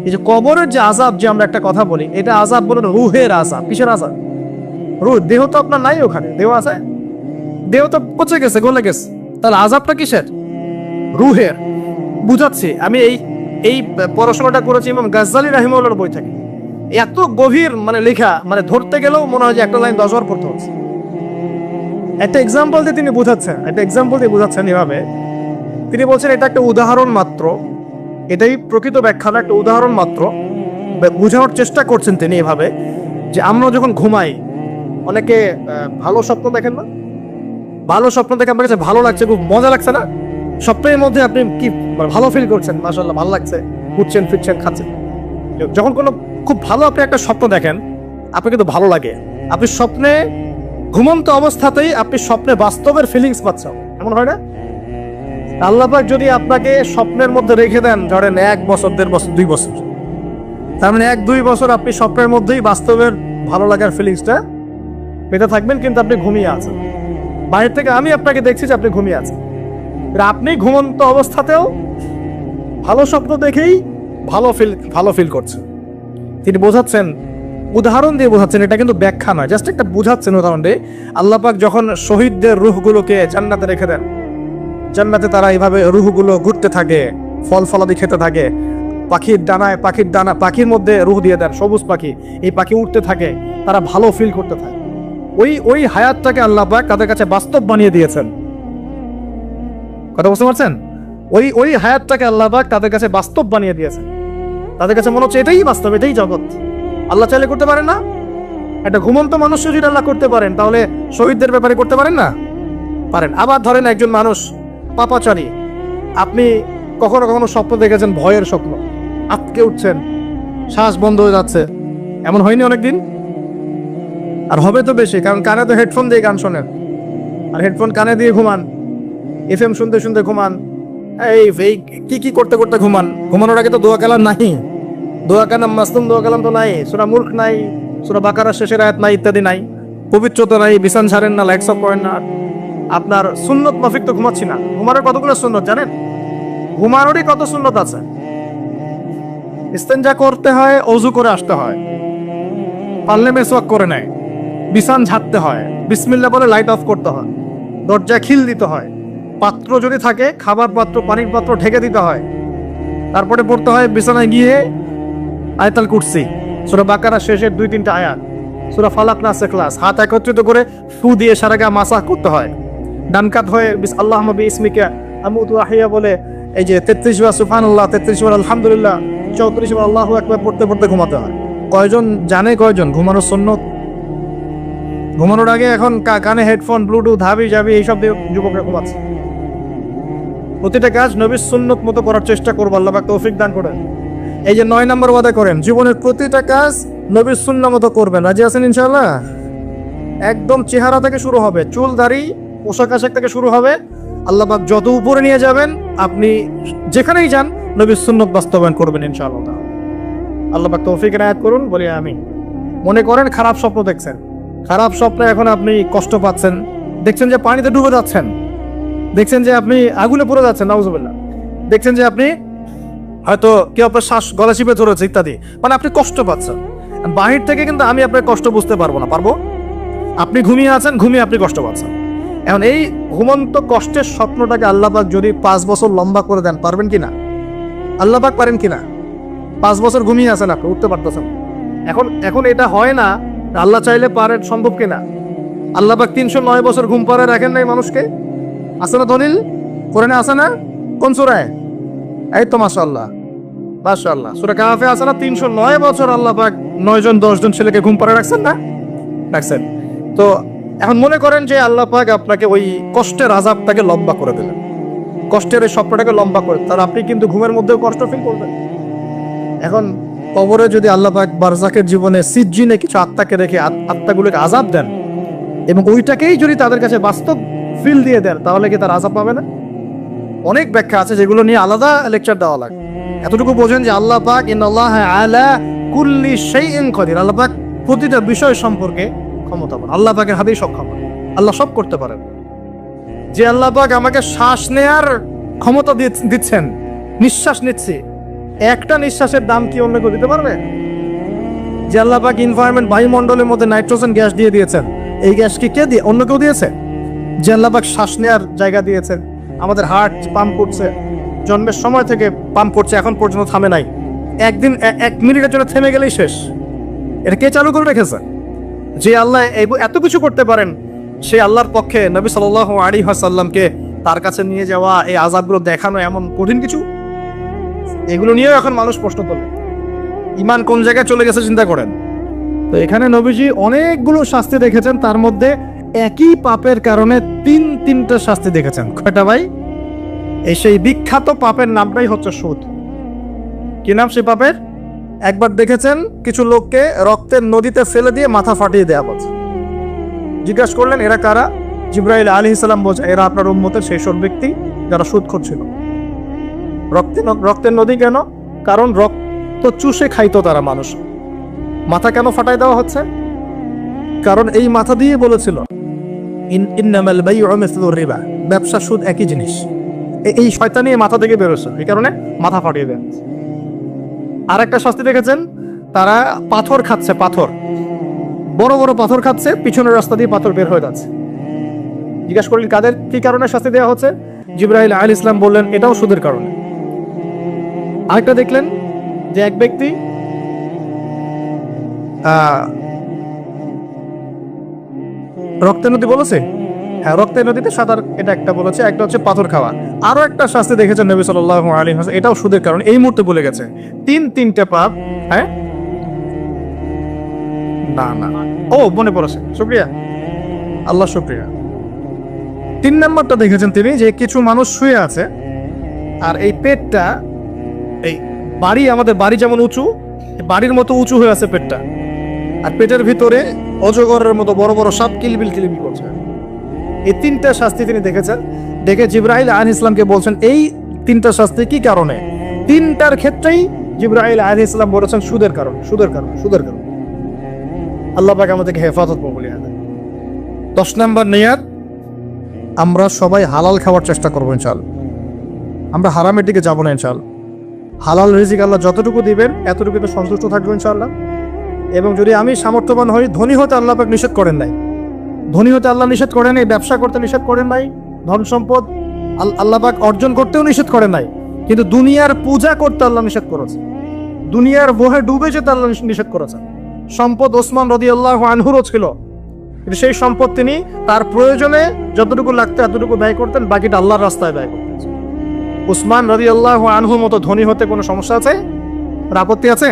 এই যে কবরের যে আযাব, যে আমরা একটা কথা বলি, এটা আযাব বলে না, রুহের আযাব। কিসের আযাব? রুহ। দেহ তো আপনার নাই, ওখানে দেহ আছে? দেহ তো পচে গেছে, গলে গেছে। তাহলে আযাবটা কিসের? রুহের। বুঝাচ্ছি আমি। এই এই পড়াশোনাটা করেছি ইমাম গাজ্জালী রাহিমাহুল্লাহর বই থেকে। এত গভীর মানে লেখা, মানে ধরতে গেলেও মনে হয় যে একটা লাইন 10 বার পড়তে হচ্ছে। একটা এক্সাম্পল দিয়ে তিনি বোঝাচ্ছেন, একটা এক্সাম্পল দিয়ে বোঝাচ্ছেন এভাবে। তিনি বলছেন এটা একটা উদাহরণ মাত্র, এটাই প্রকৃত ব্যাখ্যা না, একটা উদাহরণ মাত্র। বোঝানোর চেষ্টা করছেন তিনি এভাবে যে আমরা যখন ঘুমাই, অনেকে ভালো স্বপ্ন দেখেন না? ভালো স্বপ্ন দেখে আপনার কাছে ভালো লাগছে, খুব মজা লাগছে না? স্বপ্নের মধ্যে আপনি কি ভালো ফিল করছেন? মাশাআল্লাহ, ভালো লাগছে, উঠছেন ফিরছেন খাচ্ছেন। যখন কোনো খুব ভালো আপনি একটা স্বপ্ন দেখেন, আপনার কিন্তু ভালো লাগে। আপনি স্বপ্নে, ঘুমন্ত অবস্থাতেই আপনি স্বপ্নে বাস্তবের ফিলিংস পাচ্ছেন, এমন হয় না? আল্লাহ পাক যদি আপনাকে স্বপ্নের মধ্যে রেখে দেন, ধরেন 1 বছর, 1.5 বছর, 2 বছর, তার মানে 1-2 বছর আপনি স্বপ্নের মধ্যেই বাস্তবের ভালো লাগার ফিলিংসটা পেতে থাকবেন, কিন্তু আপনি ঘুমিয়ে আছেন। বাইরে থেকে আমি আপনাকে দেখছি যে আপনি ঘুমিয়ে আছেন, আপনি ঘুমন্ত অবস্থাতেও ভালো স্বপ্ন দেখেই ভালো ফিল করছেন। তিনি বোঝাচ্ছেন, উদাহরণ দিয়ে বোঝাচ্ছেন, এটা কিন্তু ব্যাখ্যা নয়, জাস্ট একটা বোঝাচ্ছেন উদাহরণ দিয়ে। আল্লাহ পাক যখন শহীদদের রূহগুলোকে জান্নাতে রেখে দেন, জান্নাতে তারা এইভাবে রূহগুলো ঘুরতে থাকে, ফল ফলাদি খেতে থাকে, পাখির ডানা, পাখির মধ্যে রূহ দিয়ে দেন, সবুজ পাখি, এই পাখি উঠতে থাকে, তারা ভালো ফিল করতে থাকে। ওই হায়াতটাকে আল্লাহ পাক তাদের কাছে বাস্তব বানিয়ে দিয়েছেন। কথা বুঝতে পারছেন? ওই হায়াতটাকে আল্লাহ পাক তাদের কাছে বাস্তব বানিয়ে দিয়েছেন। তাদের কাছে মনে হচ্ছে এটাই বাস্তব, এটাই জগৎ। আল্লাহ চাইলে করতে পারেন না? একটা ঘুমন্ত মানুষ যদি আল্লাহ করতে পারেন, তাহলে শহীদদের ব্যাপারে করতে পারেন না? পারেন। আবার ধরেন একজন মানুষ পাপাচারী, আপনি কখনো কখনো স্বপ্ন দেখেছেন, ভয়ের স্বপ্ন, আটকে উঠছেন, শ্বাস বন্ধ হয়ে যাচ্ছে, এমন হয়নি অনেকদিন? আর হবে তো বেশি, কারণ কানে তো হেডফোন দিয়ে গান শোনেন, আর হেডফোন কানে দিয়ে ঘুমান, এফএম শুনতে শুনতে ঘুমান, এই কি করতে করতে ঘুমান। ঘুমানোর আগে তো দোয়া কালাম নাই, দোয়া কালাম মাসলুম দোয়া কালাম তো নাই, সূরা মুলক নাই, সূরা বাকারা শেষের আয়াত নাই, ইত্যাদি নাই, পবিত্রতা নাই, বিছান ছাড়েন না, লাইটস অফ করেন না। আপনার সুন্নত মাফিক তো ঘুমাচ্ছি না। ঘুমানোর কতগুলো সুন্নত জানেন? ঘুমানোরই কত সুন্নত আছে। ইস্তেঞ্জা করতে হয়, ওযু করে আসতে হয়, পারলে মেসওয়াক করে নেয়, বিছান ঝাড়তে হয়, বিসমিল্লাহ বলে লাইট অফ করতে হয়, দরজা খিল দিতে হয়, পাত্র যদি থাকে খাবার পাত্র, পানির পাত্র ঢেকে দিতে হয়, তারপরে পড়তে হয় বিছানায় গিয়ে আয়াতুল কুরসি, সূরা বাকারা শেষের 2-3টা আয়াত, সূরা ফালাক নাস ইখলাস, হাত একত্রিত করে ফু দিয়ে সারা গা মাসাহ করতে হয়। ডান কাত হয়ে আল্লাহুম্মা বিইসমিকা আমুতু ওয়া আহইয়া বলে এই যে 33 বার সুবহানাল্লাহ, 33 বার আলহামদুলিল্লাহ, 34 বার আল্লাহু আকবার পড়তে পড়তে ঘুমাতে হয়। কয়জন জানে? কয়জন ঘুমানোর সুন্নত? ঘুমানোর আগে এখন কানে হেডফোন, ব্লুটুথ, হাবি জাবি এইসব দিয়ে যুবকরা ঘুমাচ্ছে। প্রতিটা কাজ নবীর সুন্নত মতো করার চেষ্টা করবো, আল্লাহ পাক তৌফিক দান করেন। এই যে 9 নম্বর ওয়াদা করেন, জীবনের প্রতিটা কাজ নবীর সুন্নাহ মতো করবেন। রাজি আছেন ইনশাআল্লাহ? একদম চেহারা থেকে শুরু হবে, চুল দাড়ি পোশাক আশাক থেকে শুরু হবে। আল্লাহ পাক যত উপরে নিয়ে যাবেন, আপনি যেখানেই যান নবীর সুন্নাত বাস্তবায়ন করবেন ইনশাআল্লাহ। আল্লাহ পাক তৌফিক এনায়েত করুন, বলি আমিন। মনে করেন খারাপ স্বপ্ন দেখছেন, খারাপ স্বপ্নে এখন আপনি কষ্ট পাচ্ছেন, দেখছেন যে পানিতে ডুবে যাচ্ছেন, দেখছেন যে আপনি আগুনে পুড়ে যাচ্ছেন, নাউজুবিল্লাহ, দেখছেন যে আপনি হয়তো কেউ আপনার শ্বাস গলা চিপে ধরেছে ইত্যাদি, মানে আপনি কষ্ট পাচ্ছেন। বাহির থেকে কিন্তু আমি আপনার কষ্ট বুঝতে পারবো না, পারবো? আপনি ঘুমিয়ে আছেন, ঘুমিয়ে আপনি কষ্ট পাচ্ছেন। এখন এই ঘুমন্ত কষ্টের স্বপ্নটাকে আল্লাহ পাক যদি 5 বছর লম্বা করে দেন, পারবেন কিনা? আল্লাহ পাক পারেন কিনা? 5 বছর ঘুমিয়ে আছেন আপনি, উঠতে পারতেছেন। এখন এটা হয় না, আল্লাহ চাইলে পারেন, সম্ভব কিনা? আল্লাহ পাক 309 বছর ঘুম পাড়ায় রাখেন নাই মানুষকে? আছে না দলিল? কোরআনে আছে না? কোন সূরায়? এই তো মাশাআল্লাহ, মাশাআল্লাহ, সূরা কাহফে আছে না? 309 বছর আল্লাহ পাক 9 জন 10 জন ছেলেকে ঘুম পাড়ায় রাখছেন না? রাখছেন। তো এখন মনে করেন যে আল্লাহ পাক আপনাকে ওই কষ্টের আযাবটাকে লম্বা করে দিলেন, কষ্টের এই স্বপ্নটাকে লম্বা করে, তার আপনি কিন্তু ঘুমের মধ্যেও কষ্ট ফিল করবেন। এখন কবরে যদি আল্লাহ পাক বারজাকের জীবনে সিজ্জিনে কিছু আত্মাকে রেখে আত্মাগুলোকে আযাব দেন, এবং ওইটাকেই যদি তাদের কাছে বাস্তব ফিল দিয়ে দেন, তাহলে কি তার আযাব পাবে না? অনেক ব্যাখ্যা আছে, যেগুলো নিয়ে আলাদা লেকচার দেওয়া লাগে। এতটুকু বোঝেন যে আল্লাহ পাক ইন্নাল্লাহা আলা কুল্লি শাইইন কাদির, আল্লাহ পাক প্রতিটা বিষয় সম্পর্কে ক্ষমতাবান। আল্লাহ পাকের হাতেই সব ক্ষমতা, আল্লাহ সব করতে পারেন। যে আল্লাহ পাক আমাকে শ্বাস নেয়ার ক্ষমতা দিচ্ছেন, নিঃশ্বাস নিচ্ছি, একটা নিঃশ্বাসের দাম কি অন্য কেউ দিতে পারবে? যে আল্লাহ পাক এনভায়রনমেন্ট বায়ুমণ্ডলের মধ্যে নাইট্রোজেন গ্যাস দিয়ে দিয়েছেন, এই গ্যাস কি কে দিয়ে, অন্য কেউ দিয়েছে? যে আল্লাহ পাক শ্বাস নেওয়ার জায়গা দিয়েছেন, আমাদের হার্ট পাম্প করছে, জন্মের সময় থেকে পাম্প করছে, এখন পর্যন্ত থামে নাই। একদিন 1 মিনিটের জন্য থেমে গেলেই শেষ। এটা কে চালু করে রেখেছে? যে আল্লাহ এত কিছু করতে পারেন, সেই আল্লাহর পক্ষে নবী সাল্লাল্লাহু আলাইহি ওয়াসাল্লামকে তার কাছে নিয়ে যাওয়া, এই আযাবগুলো দেখানো এমন কঠিন কিছু? এগুলো নিয়েও এখন মানুষ প্রশ্ন তোলে। ইমান কোন জায়গায় চলে গেছে চিন্তা করেন। তো এখানে নবীজি অনেকগুলো শাস্তি দেখেছেন, তার মধ্যে একই পাপের কারণে তিনটা শাস্তি দেখেছেন। কয়টা ভাই? এই সেই বিখ্যাত পাপের নামটাই হচ্ছে সুদ। কি নাম সেই পাপের? একবার দেখেছেন কিছু লোককে রক্তের নদীতে ফেলে দিয়ে মাথা ফাটিয়ে দেওয়া হচ্ছে। জিজ্ঞাসা করলেন এরা কারা? জিবরাইল আলাইহিস সালাম বলছে এরা আপনার উম্মতের সেই সব ব্যক্তি যারা সুদখোর ছিল। রক্তের নদী কেন? কারণ রক্ত চুষে খাইতো তারা মানুষ। মাথা কেন ফাটাই দেওয়া হচ্ছে? কারণ এই মাথা দিয়ে বলেছিল ইন্নামাল বাইউ মিসলুর রিবা, ব্যবসা সুদ একই জিনিস। এই শয়তানি মাথা থেকে বেরোছে, এই কারণে মাথা ফাটিয়ে দেন। আর একটা শাস্তি দেখেছেন, তারা পাথর খাচ্ছে, পাথর বড় বড় পাথর খাচ্ছে, পিছনের রাস্তা দিয়ে পাথর বের হয়ে যাচ্ছে। জিজ্ঞাসা করলেন কাদের কি কারণে শাস্তি দেওয়া হচ্ছে? জিবরাইল আলাইহিস সালাম বললেন এটাও সুদের কারণে। আরেকটা দেখলেন যে এক ব্যক্তি রক্তের নদী বলেছে, হ্যাঁ রক্তের নদীতে সাঁতার, এটা একটা বলেছে, একটা হচ্ছে পাথর খাওয়া। আরো একটা শাস্তি দেখেছেন নবী সাল্লাল্লাহু আলাইহি ওয়াসাল্লাম, এটাও সুদের কারণে। এই মুহূর্তে বলে গেছে তিনটে পাপ। হ্যাঁ না না, ও মনে পড়েছে, শুকরিয়া আল্লাহ, শুকরিয়া। 3 নম্বরটা দেখেছেন তিনি, যে কিছু মানুষ শুয়ে আছে আর এই পেটটা, এই বাড়ি, আমাদের বাড়ি যেমন উঁচু, বাড়ির মতো উঁচু হয়ে আছে পেটটা, আর পেটের ভিতরে অজগরের মতো বড় বড় সাপ কিলবিল কিলবিল করছে। এই 3টা শাস্তি তিনি দেখেছেন। দেখে জিবরাইল আলাইহিস সালামকে বলছেন এই 3টা শাস্তি কি কারণে? 3টার ক্ষেত্রেই জিবরাইল আলাইহিস সালাম বলেছেন সুদের কারণে, সুদের কারণে, সুদের কারণে। আল্লাহ পাক আমাদেরকে হেফাজত করুন। 10 নম্বর নিয়াত, আমরা সবাই হালাল খাওয়ার চেষ্টা করবো ইনশাআল্লাহ। আমরা হারামের দিকে যাবো না ইনশাআল্লাহ। হালাল রিজিক আল্লাহ যতটুকু দিবেন এতটুকুতে সন্তুষ্ট থাকবো ইনশাআল্লাহ। এবং যদি আমি সামর্থ্যবান হই, ধনী হতে আল্লাহ পাক নিষেধ করেন নাই, ধনী হতে আল্লাহ নিষেধ করেন নাই, ব্যবসা করতে নিষেধ করেন নাই, ধন সম্পদ আল্লাহ পাক অর্জন করতেও নিষেধ করেন নাই, কিন্তু দুনিয়ার পূজা করতে আল্লাহ নিষেধ করেছে, দুনিয়ার মোহে ডুবে যেতে আল্লাহ নিষেধ করেছেন। সম্পদ ওসমান রাদিয়াল্লাহু আনহুরও ছিল, কিন্তু সেই সম্পদ তিনি তার প্রয়োজনে যতটুকু লাগতো এতটুকু ব্যয় করতেন, বাকিটা আল্লাহর রাস্তায় ব্যয় করতেন। উসমান রাদিয়াল্লাহু আনহুর মতো ধনী হতে কোনো সমস্যা আছে? আপত্তি আছে?